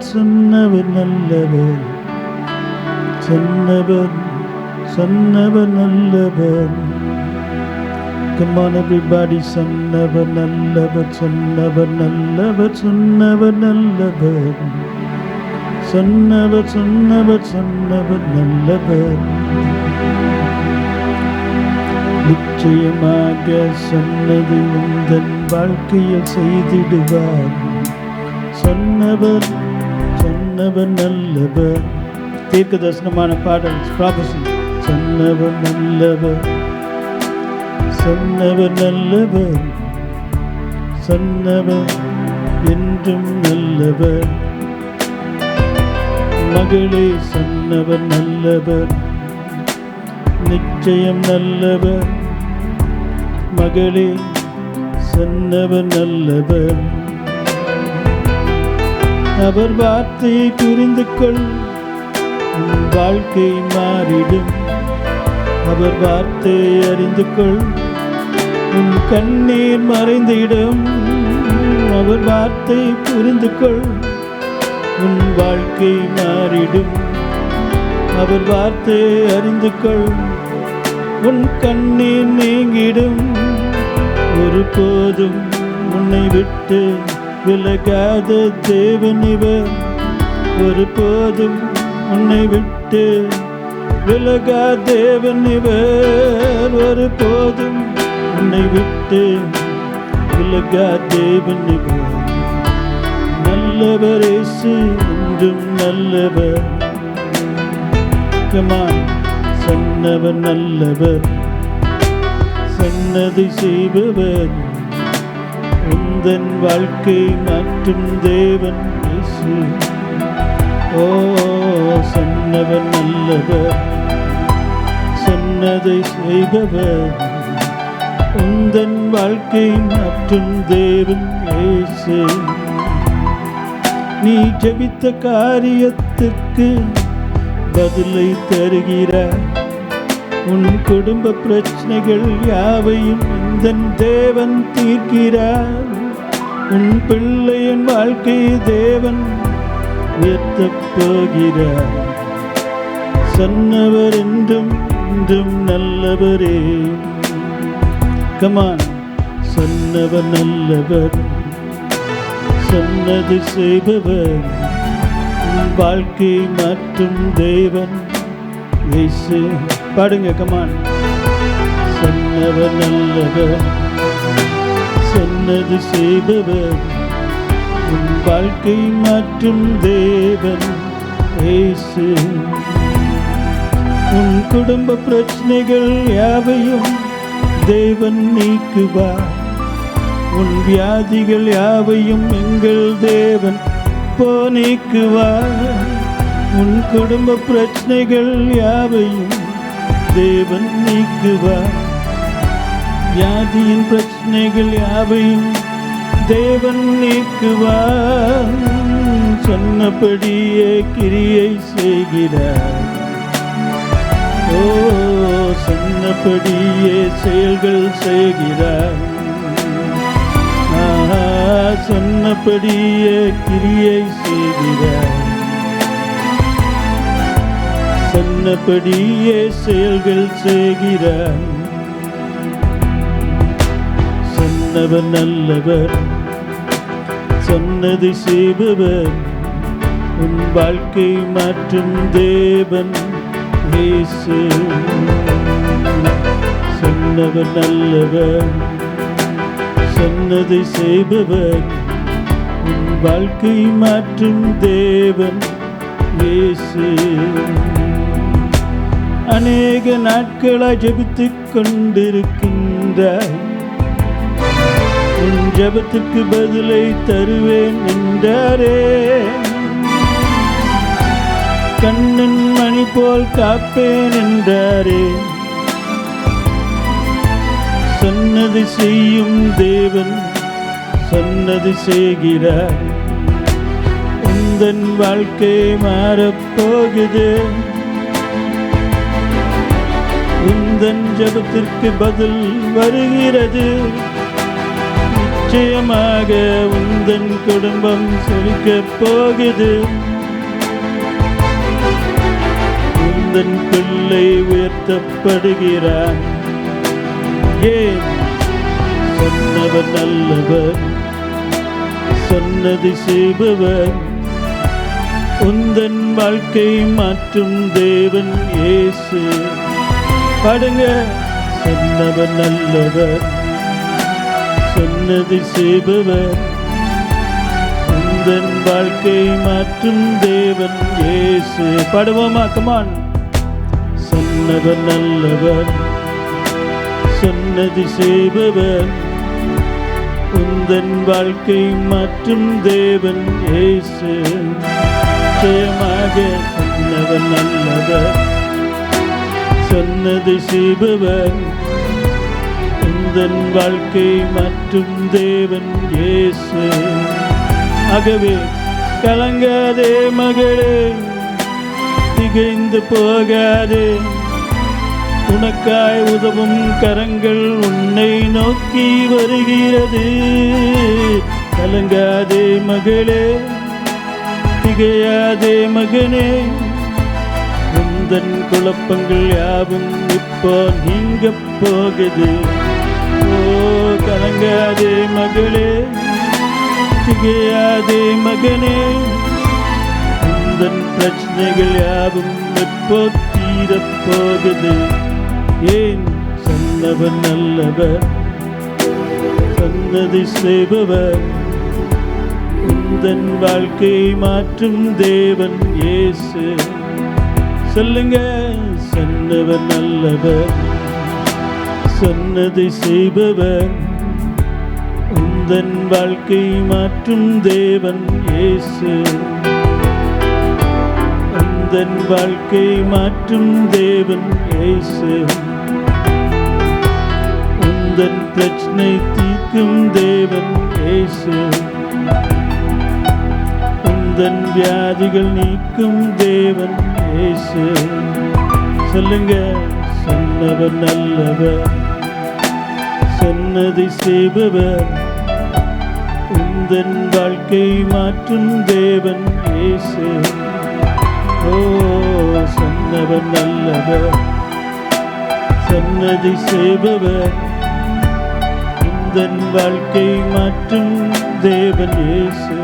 சொன்னவர் நல்லவர், சொன்னவர் சொன்னவர் நல்லவர். Come on everybody, சொன்னவர் நல்லவர், சொன்னவர் நல்லவர், சொன்னவர் நல்லவர், சொன்னவர் சொன்னவர் சொன்னவர் நல்லவர். நிச்சயமாக சொன்னது உந்தன் வாழ்க்கையில் செய்திடுவார். சொன்னவர் சொன்னவர் நல்லவர். தீர்க்க தரிசனமான பாடல், ப்ராபசி. சொன்னவர் நல்லவர், சொன்னவர் நல்லவர், சொன்னவர் என்றும் நல்லவர். மகளே சொன்னவர் நல்லவர், நிச்சயம் நல்லவர். மகளே சொன்னவர் நல்லவர். அவர் வார்த்தையை புரிந்து கொள், உன் வாழ்க்கை மாறிடும். அவர் வார்த்தையை அறிந்து கொள், உன் கண்ணீர் மறைந்திடும். அவர் வார்த்தையை புரிந்து கொள், உன் வாழ்க்கை மாறிடும். அவர் வார்த்தையை அறிந்து கொள், உன் கண்ணீர் நீங்கிடும். ஒருபோதும் உன்னை விட்டு விலகாத தேவன் இவர். ஒருபோதும் உன்னை விட்டு விலகா தேவன் இவர். ஒருபோதும் உன்னை விட்டு விலகா தேவன் இவர். நல்லவர் இயேசு, என்றும் நல்லவர். Come on. சொன்னவர் நல்லவர், சொன்னதை செய்பவர். உந்தன் வாழ்க்கை மாற்றும் தேவன் இயேசு. ஓ சொன்னவர் நல்லவர், சொன்னதை செய்பவர். உந்தன் வாழ்க்கை மாற்றும் தேவன் இயேசு. நீ ஜெபித்த காரியத்திற்கு பதிலை தருகிறார். உன் குடும்ப பிரச்சனைகள் யாவையும் உந்தன் தேவன் தீர்க்கிறார். உன் பிள்ளையின் வாழ்க்கையை தேவன் உயர்த்தப் போகிறார். சொன்னவர் என்றும் என்றும் நல்லவரே. கமான். சொன்னவர் நல்லவர், சொன்னது செய்பவர். உன் வாழ்க்கை மாற்றும் தேவன் இயேசு. பாடுங்க, கமான். சொன்னவர் நல்லவர், சொன்னது செய்பவர். உன் வாழ்க்கை மாற்றும் தேவன் இயேசு. உன் குடும்ப பிரச்சனைகள் யாவையும் தேவன் நீக்குவார். உன் வியாதிகள் யாவையும் எங்கள் தேவன் நீக்குவார். உன் குடும்ப பிரச்சனைகள் யாவையும் தேவன் நீக்குவார். வியாதியின் பிரச்சனைகள் யாவையும் தேவன் நீக்குவார். சொன்னபடியே கிரியை செய்கிறார். ஓ சொன்னபடியே செயல்கள் செய்கிறார். சொன்னபடியே கிரியை செய்கிறார். சொன்னபடியே செயல்கள் செய்கிறார். சொன்னவர் நல்லவர், சொன்னதை செய்பவர். உன் வாழ்க்கை மாற்றும் தேவன் இயேசு. சொன்னவர் நல்லவர், சொன்னதை செய்பவர். உன் வாழ்க்கை மாற்றும் தேவன் இயேசு. அநேக நாட்களாய் ஜெபித்துக் கொண்டிருக்கின்றாய். உன் ஜெபத்துக்கு பதிலை தருவேன் என்றாரே. கண்ணன் மணி போல் காப்பேன் என்றாரே. சொன்னது செய்யும் தேவன், சொன்னது செய்கிறார். உந்தன் வாழ்க்கை மாறப்போகுது. உந்தன் ஜெபத்திற்கு பதில் வருகிறது. நிச்சயமாக உந்தன் குடும்பம் செழிக்கப் போகுது. உந்தன் பிள்ளை உயர்த்தப்படுகிறான். ஏன்? சொன்னவர் நல்லவர், சொன்னதை செய்பவர், உந்தன் வாழ்க்கை மாற்றும் தேவன் இயேசு. பாடுங்க. சொன்னவர் நல்லவர், சொன்னதை செய்பவர், உந்தன் வாழ்க்கை மாற்றும் தேவன் இயேசு. பாடுவோமா? கமான். சொன்னவர் நல்லவர், சொன்னதை செய்பவர், உந்தன் வாழ்க்கை மாற்றும் தேவன் இயேசு. நிச்சயமாக சொன்னவர் நல்லவர், சொன்னதை செய்பவர், உந்தன் வாழ்க்கை மாற்றும் தேவன் இயேசு. ஆகவே கலங்காதே மகளே, திகைந்து போகாதே. உனக்காய் உதவும் கரங்கள் உன்னை நோக்கி வருகிறது. கலங்காதே மகளே, திகையாதே மகனே. உந்தன் குழப்பங்கள் யாவும் இப்போ நீங்க போகுது. ஓ கலங்காதே மகளே, திகையாதே மகனே. உந்தன் பிரச்சனைகள் யாவும் இப்போ தீரப் போகுது. ஏன்? சொன்னவர் நல்லவர், சொன்னதை செய்பவர், உந்தன் வாழ்க்கை மாற்றும் தேவன் இயேசு. சொல்லுங்க. சொன்னவர் நல்லவர், சொன்னதை செய்பவர், உந்தன் வாழ்க்கை மாற்றும் தேவன் இயேசு. உந்தன் வாழ்க்கை மாற்றும் தேவன் இயேசு. உந்தன் பிரச்சனை தீர்க்கும் தேவன் இயேசு. உந்தன் வியாதிகள் நீக்கும் தேவன் இயேசு. சொல்லுங்க. சொன்னவர் நல்லவர், சொன்னதை செய்பவர், உந்தன் வாழ்க்கை மாற்றும் தேவன் இயேசு. ஓ சொன்னவர் நல்லவர், சொன்னதை செய்பவர், உந்தன் வாழ்க்கை மாற்றும் தேவன் இயேசு.